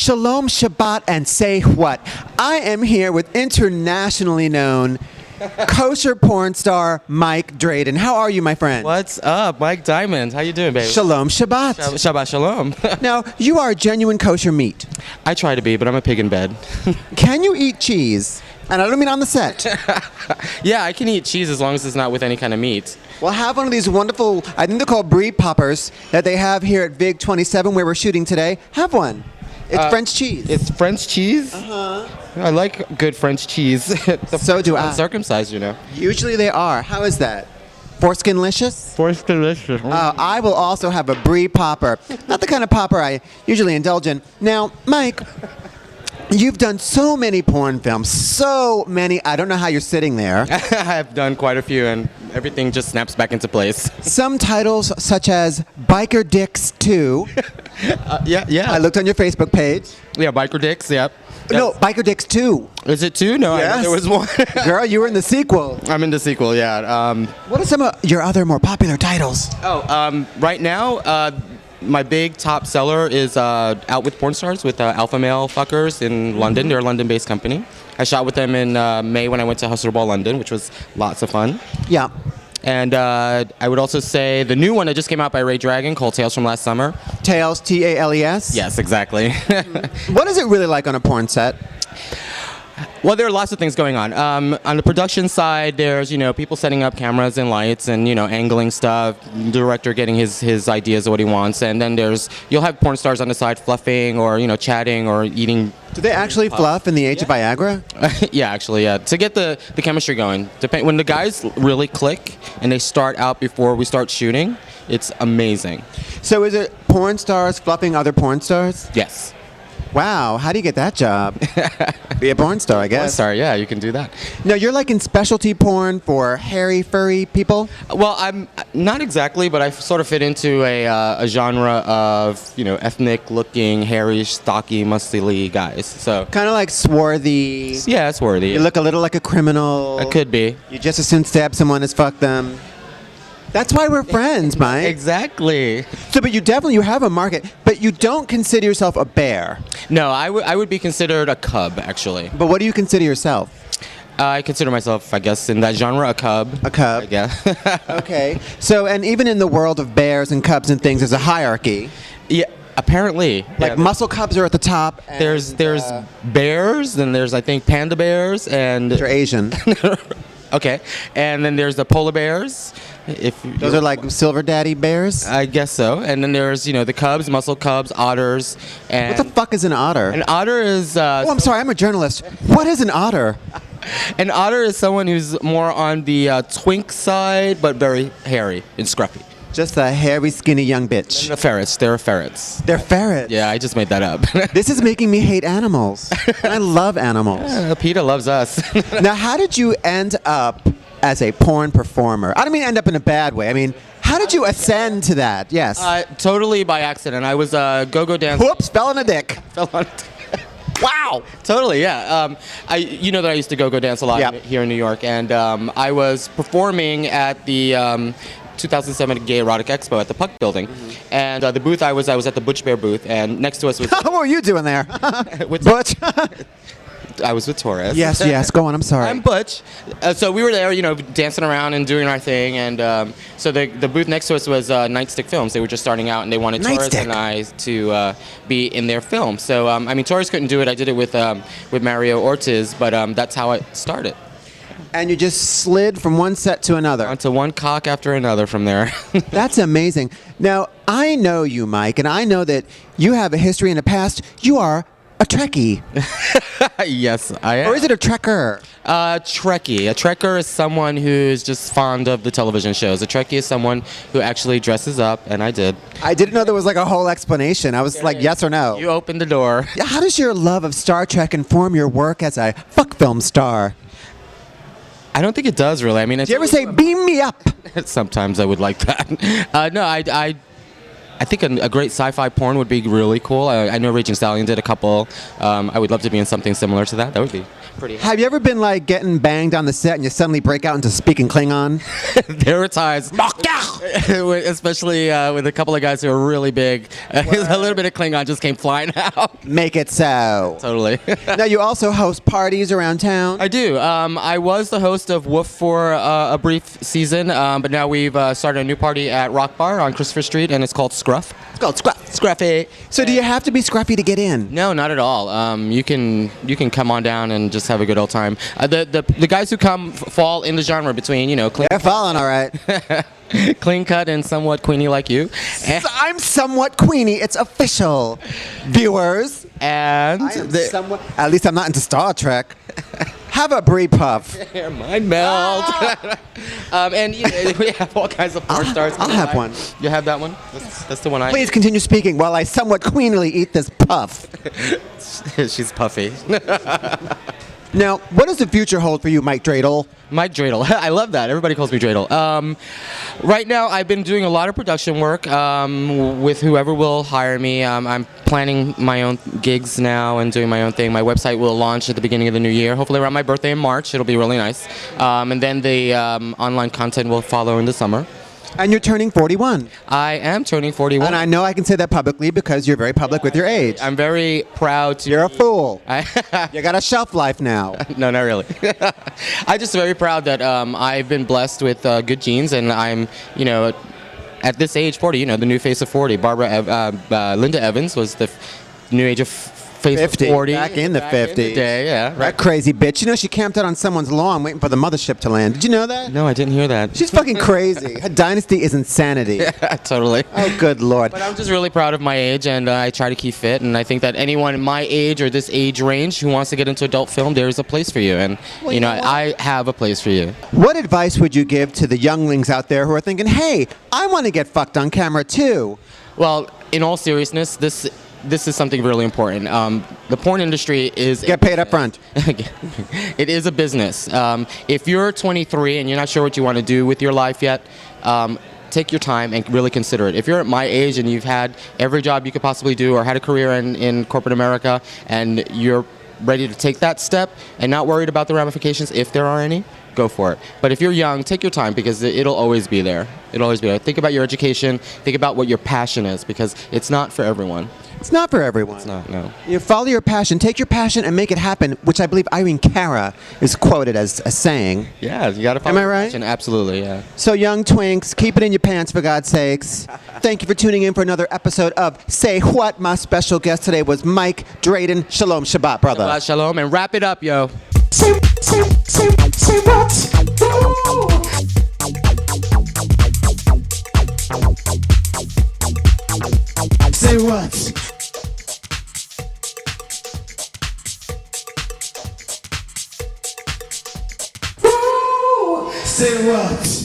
Shalom Shabbat and say what? I am here with internationally known kosher porn star Mike Dreyden. How are you, my friend? What's up, Mike Diamond? How you doing, baby? Shalom Shabbat. Shabbat shalom. Now, you are genuine kosher meat. I try to be, but I'm a pig in bed. Can you eat cheese? And I don't mean on the set. Yeah, I can eat cheese as long as it's not with any kind of meat. Well, have one of these wonderful, I think they're called brie poppers, that they have here at Vig 27 where we're shooting today. Have one. It's French cheese. It's French cheese? Uh-huh. I like good French cheese. So do I. Uncircumcised, you know. Usually they are. How is that? Foreskinlicious? Force delicious. I will also have a brie popper. Not the kind of popper I usually indulge in. Now, Mike, you've done so many porn films. So many. I don't know how you're sitting there. I've done quite a few, and everything just snaps back into place. Some titles such as Biker Dicks 2. Yeah. I looked on your Facebook page. Yeah, Biker Dicks, yep. No, Biker Dicks 2. Is it two? No, I Yes. thought there was one. Girl, you were in the sequel. I'm in the sequel, yeah. What are some of your other more popular titles? Right now, my big top seller is Out with Porn Stars with Alpha Male Fuckers in London. They're a London-based company. I shot with them in May when I went to Hustler Ball London, which was lots of fun. Yeah. And I would also say the new one that just came out by Ray Dragon called Tales from Last Summer. Tales, Tales? Yes, exactly. What is it really like on a porn set? Well, there are lots of things going on. On the production side, there's, people setting up cameras and lights and, angling stuff, director getting his ideas of what he wants. And then you'll have porn stars on the side fluffing or, chatting or eating. Do they actually fluff in the age of Viagra? Yeah, actually, yeah. To get the chemistry going. When the guys really click and they start out before we start shooting, it's amazing. So is it porn stars fluffing other porn stars? Yes. Wow, how do you get that job? Be a porn star, I guess. Sorry, yeah, you can do that. No, you're like in specialty porn for hairy, furry people? Well, I'm not exactly, but I sort of fit into a genre of, ethnic-looking, hairy, stocky, muscly guys. So Kind of like swarthy. yeah, it's worthy. You look a little like a criminal. It could be. You just as soon stab someone as fuck them. That's why we're friends, Mike. Exactly. So, but you have a market, but you don't consider yourself a bear. No, I would be considered a cub, actually. But what do you consider yourself? I consider myself, I guess, in that genre, a cub. A cub. Yeah. Okay. So, and even in the world of bears and cubs and things, there's a hierarchy. Yeah, apparently. Like muscle cubs are at the top. And, There's bears, then there's, I think, panda bears, and... They're Asian. Okay. And then there's the polar bears. Those are like silver daddy bears? I guess so. And then there's, the cubs, muscle cubs, otters, and... What the fuck is an otter? An otter is... Oh, I'm sorry, I'm a journalist. What is an otter? An otter is someone who's more on the twink side, but very hairy and scruffy. Just a hairy, skinny young bitch. And the ferrets. They're ferrets. They're ferrets. Yeah, I just made that up. This is making me hate animals. I love animals. PETA loves us. Now, how did you end up as a porn performer? I don't mean end up in a bad way. I mean, how did you ascend to that? Yes. Totally by accident. I was go-go dancing. Whoops, fell on a dick. Fell on it. Wow. Totally, yeah. That I used to go dance a lot Yep. here in New York, and I was performing at the 2007 Gay Erotic Expo at the Puck Building, and the booth I was at the Butch Bear booth, and next to us was What were you doing there? with Butch? I was with Torres. Yes, go on, I'm sorry. I'm Butch. So we were there, dancing around and doing our thing, and so the booth next to us was Nightstick Films. They were just starting out, and they wanted Torres Nightstick. and I to be in their film. So Torres couldn't do it. I did it with Mario Ortiz, but that's how it started. And you just slid from one set to another. Onto one cock after another from there. That's amazing. Now, I know you, Mike, and I know that you have a history in the past. You are a Trekkie. Yes, I am. Or is it a Trekker? Trekkie. A Trekker is someone who's just fond of the television shows. A Trekkie is someone who actually dresses up, and I did. I didn't know there was like a whole explanation. I was like, yes or no. You opened the door. How does your love of Star Trek inform your work as a fuck film star? I don't think it does really. I mean, Do you ever say, beam me up? Sometimes I would like that. No, I I think a great sci-fi porn would be really cool. I know Raging Stallion did a couple. I would love to be in something similar to that. That would be pretty. Have you ever been like getting banged on the set and you suddenly break out into speaking Klingon? There were times, especially with a couple of guys who are really big. A little bit of Klingon just came flying out. Make it so. Totally. Now you also host parties around town. I do. I was the host of Woof for a brief season, but now we've started a new party at Rock Bar on Christopher Street, and it's called Scruff. It's called Scruff. Scruffy. So do you have to be scruffy to get in? No, not at all. You can come on down and just have a good old time. The guys who come fall in the genre between clean, They're falling all right. clean cut and somewhat queenie like you. So I'm somewhat queenie. It's official. Viewers. And I am somewhat, at least I'm not into Star Trek. Have a brie puff. Hair might melt. And we have all kinds of porn stars. I'll have one. You have that one? That's the one I. Please continue speaking while I somewhat queenily eat this puff. She's puffy. Now, what does the future hold for you, Mike Dreidel? Mike Dreidel. I love that. Everybody calls me Dreidel. Right now, I've been doing a lot of production work with whoever will hire me. I'm planning my own gigs now and doing my own thing. My website will launch at the beginning of the new year, hopefully around my birthday in March. It'll be really nice. And then the online content will follow in the summer. And you're turning 41. I am turning 41. And I know I can say that publicly because you're very public with your age. I'm very proud to. You're a fool. I You got a shelf life now. No, not really. I'm just very proud that I've been blessed with good genes, and I'm, at this age, 40, the new face of 40. Linda Evans was the new age of face 50. of 40. Back in the 50s. Day, yeah. That Right. crazy bitch. She camped out on someone's lawn waiting for the mothership to land. Did you know that? No, I didn't hear that. She's fucking crazy. Her dynasty is insanity. Totally. Oh, good Lord. But I'm just really proud of my age, and I try to keep fit. And I think that anyone in my age or this age range who wants to get into adult film, there is a place for you. And Well, you know what? I have a place for you. What advice would you give to the younglings out there who are thinking, hey, I want to get fucked on camera too? Well, in all seriousness, this is something really important. The porn industry is Get paid up front. It is a business. If you're 23 and you're not sure what you want to do with your life yet, take your time and really consider it. If you're at my age and you've had every job you could possibly do or had a career in corporate America and you're ready to take that step and not worried about the ramifications, if there are any, go for it. But if you're young, take your time because it'll always be there. It'll always be there. Think about your education. Think about what your passion is because it's not for everyone. It's not for everyone. It's not, no. You follow your passion, take your passion and make it happen, which I believe Irene Cara is quoted as saying. Yeah, you got to follow Am I your right? passion. Absolutely, yeah. So young twinks, keep it in your pants for God's sakes. Thank you for tuning in for another episode of Say What. My special guest today was Mike Dreyden. Shalom Shabbat, brother. Shabbat shalom, and wrap it up, yo. Say what? Ooh. Say what? Say what?